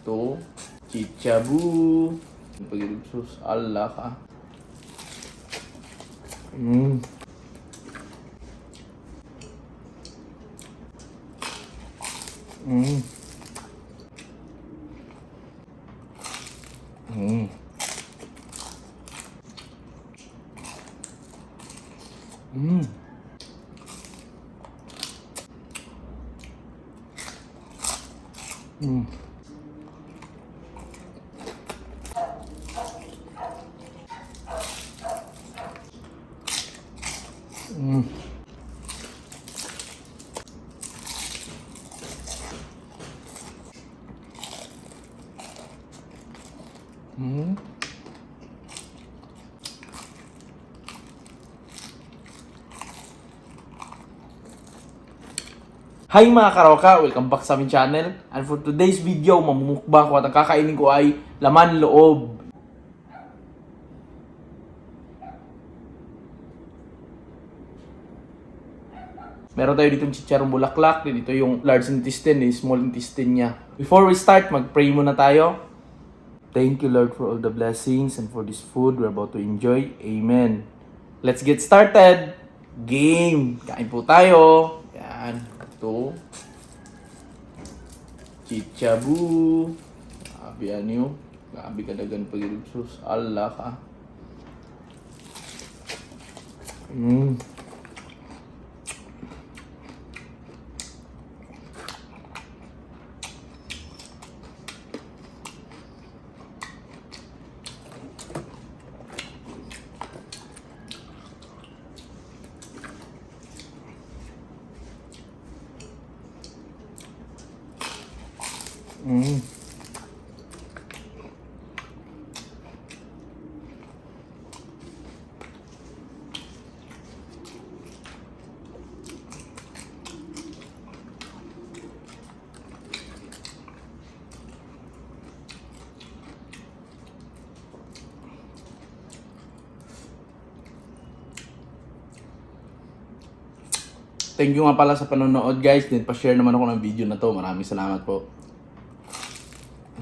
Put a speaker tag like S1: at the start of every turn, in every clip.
S1: to chichabu. Pagiging Allah ka. Mm. Mm. Mm. Mm. Mm. Mm. Mm. Hi mga karoka! Welcome back sa aming channel. And for today's video, mamumukbang ko at ang kakainin ko ay laman loob. Meron tayo ditong chicharong bulaklak, dito yung large intestine, small intestine niya. Before we start, mag-pray muna tayo. Thank you Lord for all the blessings and for this food we're about to enjoy. Amen. Let's get started! Game! Kain po tayo. Yan. Ito. Chichabu. Grabe ano. Grabe kadagan pagirugsos. Allah ka. Mm. Mm. Thank you nga pala sa panonood guys. Then pa-share naman ako ng video na to. Maraming salamat po.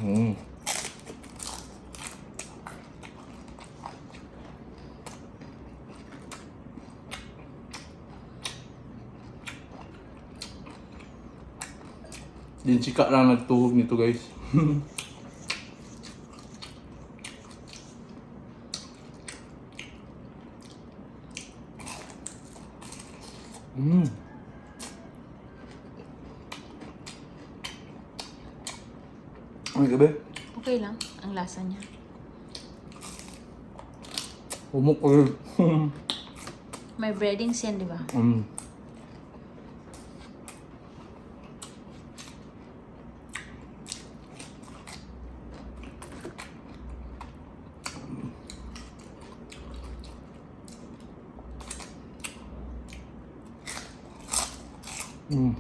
S1: Mm. Din chika lang nagtuhog nito guys. Mm. Ay, gabi.
S2: Okay lang, ang lasa niya.
S1: Humok ko.
S2: May breadings yan, di ba?
S1: Mm. Mm.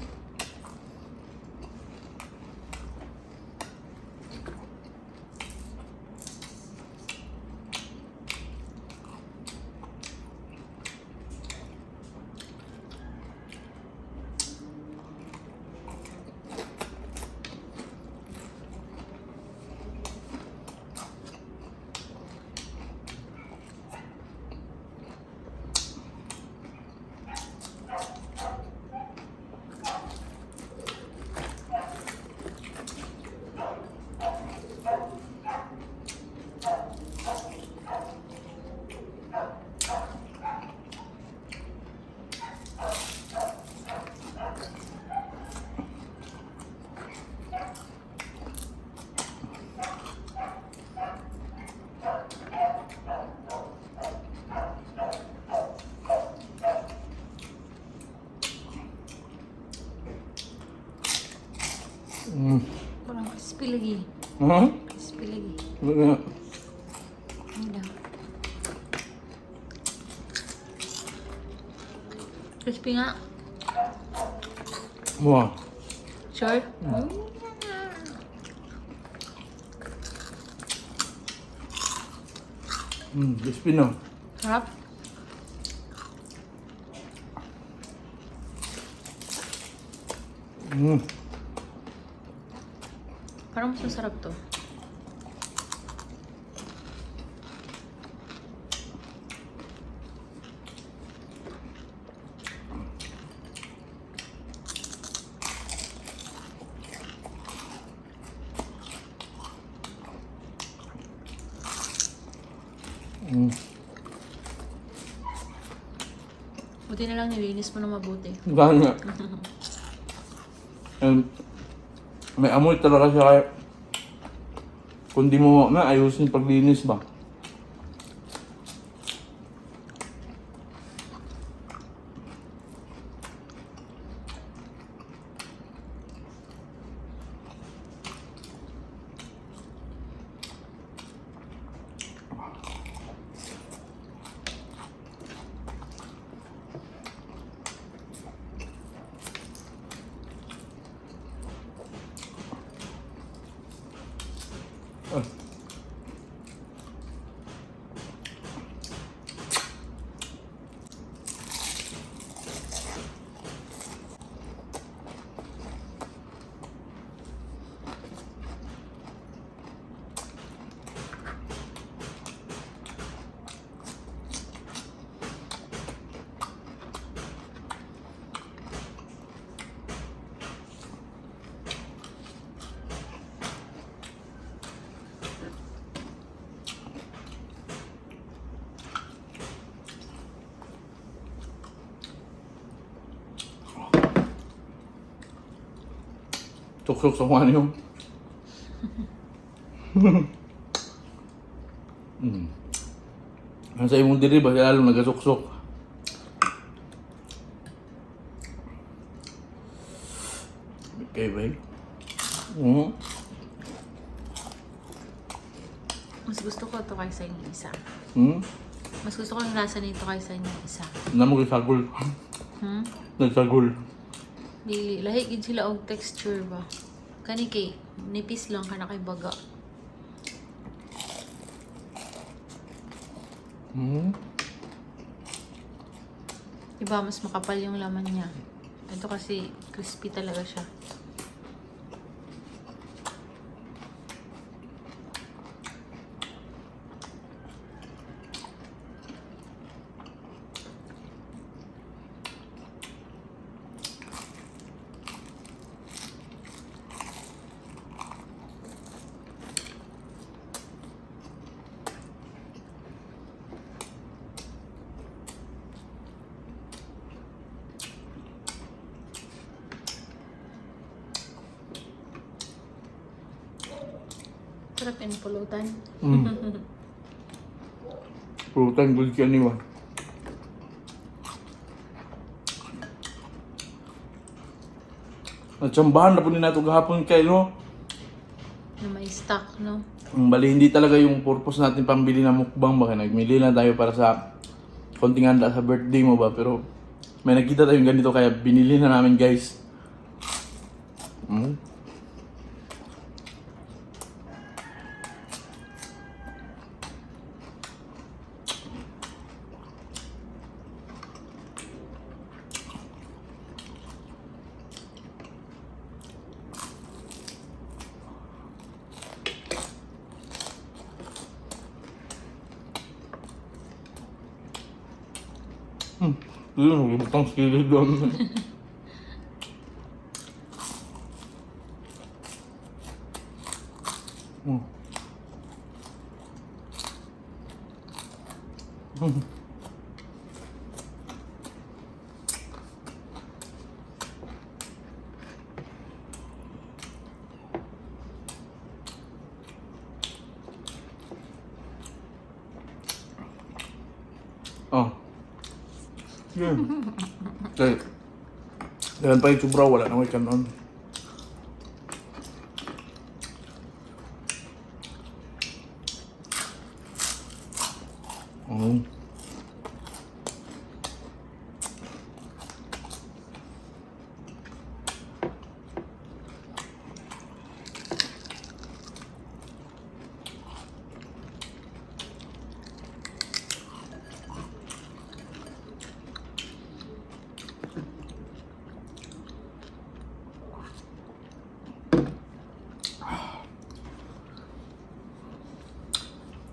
S1: Mm.
S2: Parang crispy lagi.
S1: Huh?
S2: Crispy lagi.
S1: Ano?
S2: Ano lang. Crispy nga.
S1: Wow.
S2: Sure?
S1: Crispy no.
S2: Harap. Parang mas masarap to.
S1: Mm.
S2: Buti na lang nilinis mo na mabuti.
S1: Gana. And may amoy talaga siya kaya kung di mo na ayusin paglinis ba. Ah. Tuksok sa kung ano yung. Ang sa imong diri ba lalo nagasuksok. Okay ba?
S2: Mas gusto ko to kaysa yung isa. Mas gusto ko yung lasa nito kaysa yung isa.
S1: Namo gisagol. Nagsagol.
S2: Dili, lahi gid sila og texture ba. Kani kay nipis lang kana kay baga. Diba, mas makapal yung laman niya. Ito kasi crispy talaga siya. Sarap yung pulutan.
S1: Pulutan good siya niwa. Natsambahan na po ni nato gahapon kay no.
S2: Na may stock, no?
S1: Bali hindi talaga yung purpose natin pambili ng mukbang ba. Nagmili lang tayo para sa konting handa sa birthday mo ba. Pero may nakita tayong ganito kaya binili na namin guys. Yun, ibutang sili doon. Oh. Yan. Okay. Dahan pa yung sobra, wala na may kanon.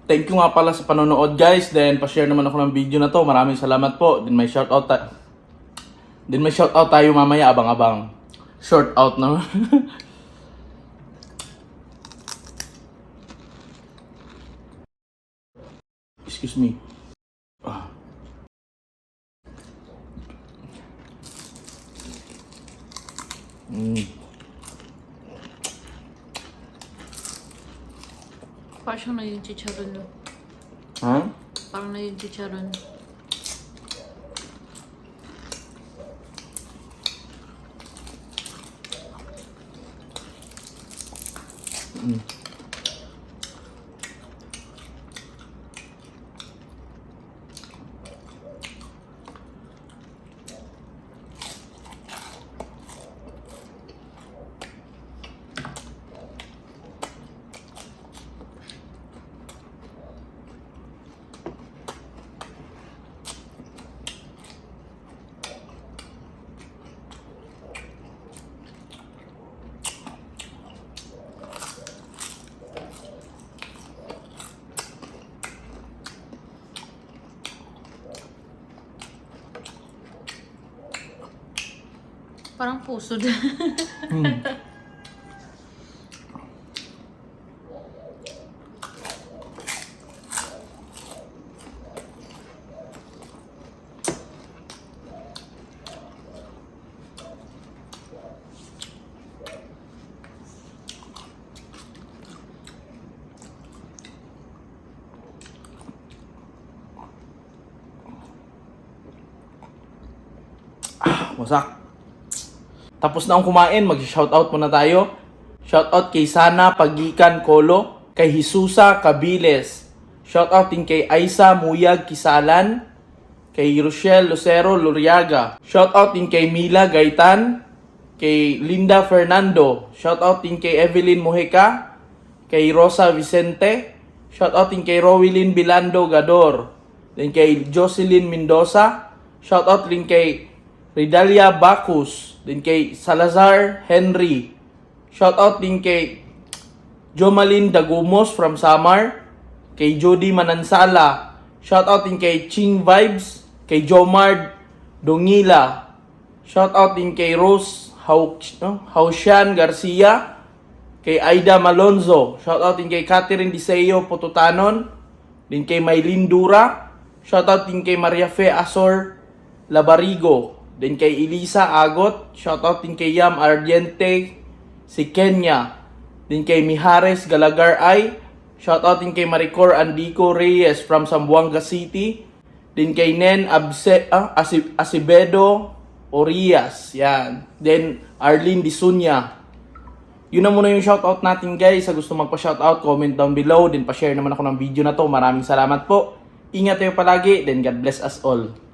S1: thank you nga pala sa panonood guys. Then pa-share naman ako ng video na to. Maraming salamat po. Then may shoutout tayo mamaya, abang-abang. Short out na. Excuse me. Ah.
S2: Parang siyang naging chicharon, no?
S1: Ha?
S2: Parang naging chicharon. Parang pusod.
S1: Wasak. Tapos na akong kumain, mag-shoutout muna tayo. Shoutout kay Sana Pagikan Kolo, kay Hisusa Cabiles. Shoutout din kay Aisa Muyag Kisalan, kay Rochelle Lucero Luriaga. Shoutout din kay Mila Gaitan, kay Linda Fernando. Shoutout din kay Evelyn Mojica, kay Rosa Vicente. Shoutout din kay Rowilyn Bilando Gador. Then kay Jocelyn Mendoza. Shoutout din kay Ridalia Bacus. Din kay Salazar Henry. Shoutout din kay Jomalyn Dagumos from Samar. Kay Jody Manansala. Shoutout din kay Ching Vibes. Kay Jomard Dongila. Shoutout din kay Rose Haushan Garcia. Kay Aida Malonzo. Shoutout din kay Catherine Diseo Potutanon. Din kay Maylin Dura. Shoutout din kay Maria Fe Azor Labarigo. Din kay Elisa Agot, shoutout din kay Yam Ardiente, si Kenya. Din kay Mihares Galagar Ay, shoutout din kay Maricor Andico Reyes from Zamboanga City. Din kay Nen Acevedo Orias, yan. Then Arlene Disunya. Yun na muna yung shoutout natin guys. Sa gusto magpa-shoutout, comment down below. Din pa-share naman ako ng video na to. Maraming salamat po. Ingat kayo palagi. Then God bless us all.